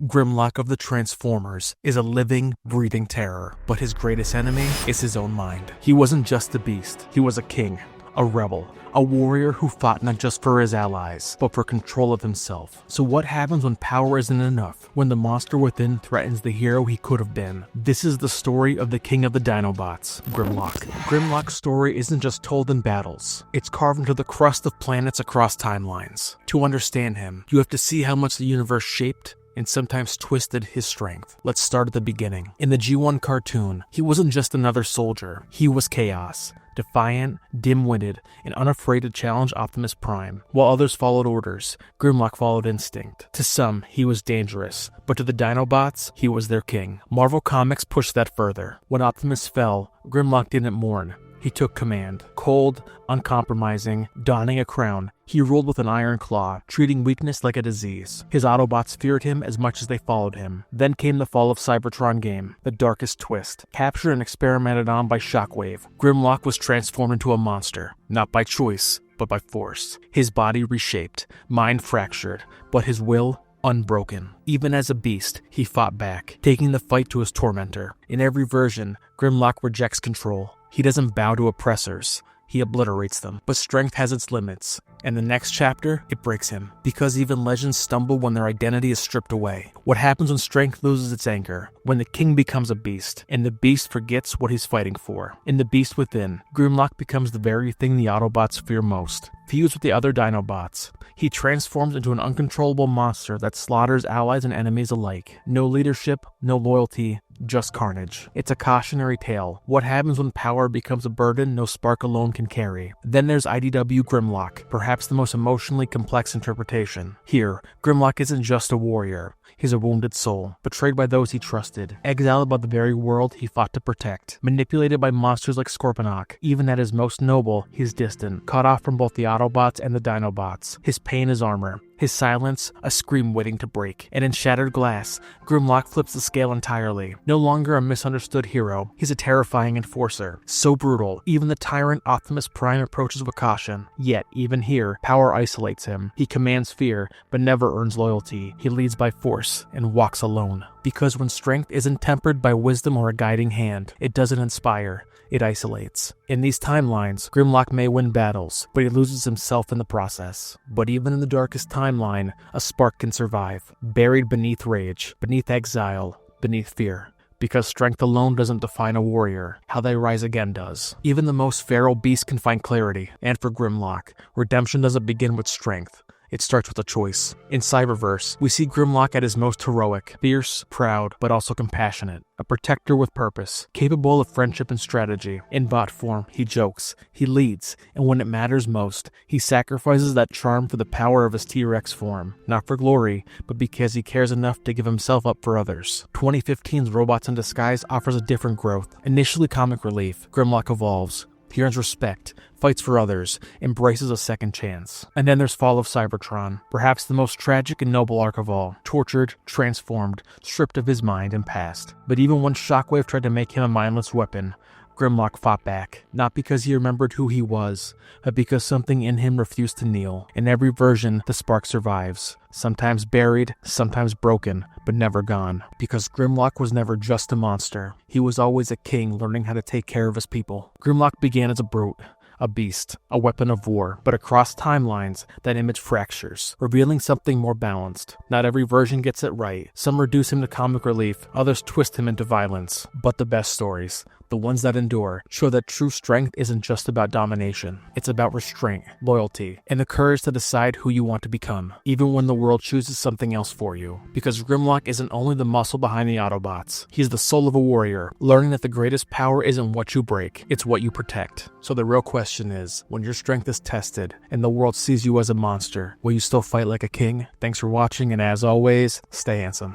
Grimlock of the Transformers is a living, breathing terror, but his greatest enemy is his own mind. He wasn't just a beast, he was a king, a rebel, a warrior who fought not just for his allies, but for control of himself. So what happens when power isn't enough? When the monster within threatens the hero he could have been? This is the story of the king of the Dinobots, Grimlock. Grimlock's story isn't just told in battles. It's carved into the crust of planets across timelines. To understand him, you have to see how much the universe shaped and sometimes twisted his strength. Let's start at the beginning. In the G1 cartoon, he wasn't just another soldier. He was chaos. Defiant, dim-witted, and unafraid to challenge Optimus Prime. While others followed orders, Grimlock followed instinct. To some, he was dangerous, but to the Dinobots, he was their king. Marvel Comics pushed that further. When Optimus fell, Grimlock didn't mourn. He took command. Cold, uncompromising, donning a crown, he ruled with an iron claw, treating weakness like a disease. His Autobots feared him as much as they followed him. Then came the fall of Cybertron game, the darkest twist. Captured and experimented on by Shockwave, Grimlock was transformed into a monster, not by choice, but by force. His body reshaped, mind fractured, but his will unbroken. Even as a beast, he fought back, taking the fight to his tormentor. In every version, Grimlock rejects control. He doesn't bow to oppressors, he obliterates them. But strength has its limits, and the next chapter, it breaks him. Because even legends stumble when their identity is stripped away. What happens when strength loses its anchor? When the king becomes a beast, and the beast forgets what he's fighting for. In the beast within, Grimlock becomes the very thing the Autobots fear most. Fused with the other Dinobots, he transforms into an uncontrollable monster that slaughters allies and enemies alike. No leadership, no loyalty, just carnage. It's a cautionary tale. What happens when power becomes a burden no spark alone can carry? Then there's IDW Grimlock, perhaps the most emotionally complex interpretation. Here, Grimlock isn't just a warrior. He's a wounded soul, betrayed by those he trusted, exiled by the very world he fought to protect, manipulated by monsters like Scorponok. Even at his most noble, he's distant, cut off from both the Autobots and the Dinobots. His pain is armor, his silence a scream waiting to break. And in Shattered Glass, Grimlock flips the scale entirely. No longer a misunderstood hero, he's a terrifying enforcer. So brutal, even the tyrant Optimus Prime approaches with caution. Yet, even here, power isolates him. He commands fear, but never earns loyalty. He leads by force and walks alone. Because when strength isn't tempered by wisdom or a guiding hand, it doesn't inspire, it isolates. In these timelines, Grimlock may win battles, but he loses himself in the process. But even in the darkest timeline, a spark can survive, buried beneath rage, beneath exile, beneath fear. Because strength alone doesn't define a warrior, how they rise again does. Even the most feral beast can find clarity, and for Grimlock, redemption doesn't begin with strength. It starts with a choice. In Cyberverse, we see Grimlock at his most heroic, fierce, proud, but also compassionate. A protector with purpose, capable of friendship and strategy. In bot form, he jokes, he leads, and when it matters most, he sacrifices that charm for the power of his T-Rex form. Not for glory, but because he cares enough to give himself up for others. 2015's Robots in Disguise offers a different growth. Initially comic relief, Grimlock evolves. He earns respect, fights for others, embraces a second chance. And then there's Fall of Cybertron, perhaps the most tragic and noble arc of all. Tortured, transformed, stripped of his mind and past. But even when Shockwave tried to make him a mindless weapon, Grimlock fought back, not because he remembered who he was, but because something in him refused to kneel. In every version, the spark survives, sometimes buried, sometimes broken, but never gone. Because Grimlock was never just a monster. He was always a king learning how to take care of his people. Grimlock began as a brute, a beast, a weapon of war, but across timelines, that image fractures, revealing something more balanced. Not every version gets it right. Some reduce him to comic relief, others twist him into violence. But the best stories, the ones that endure, show that true strength isn't just about domination. It's about restraint, loyalty, and the courage to decide who you want to become, even when the world chooses something else for you. Because Grimlock isn't only the muscle behind the Autobots, he's the soul of a warrior, learning that the greatest power isn't what you break, it's what you protect. So the real question is, when your strength is tested, and the world sees you as a monster, will you still fight like a king? Thanks for watching, and as always, stay handsome.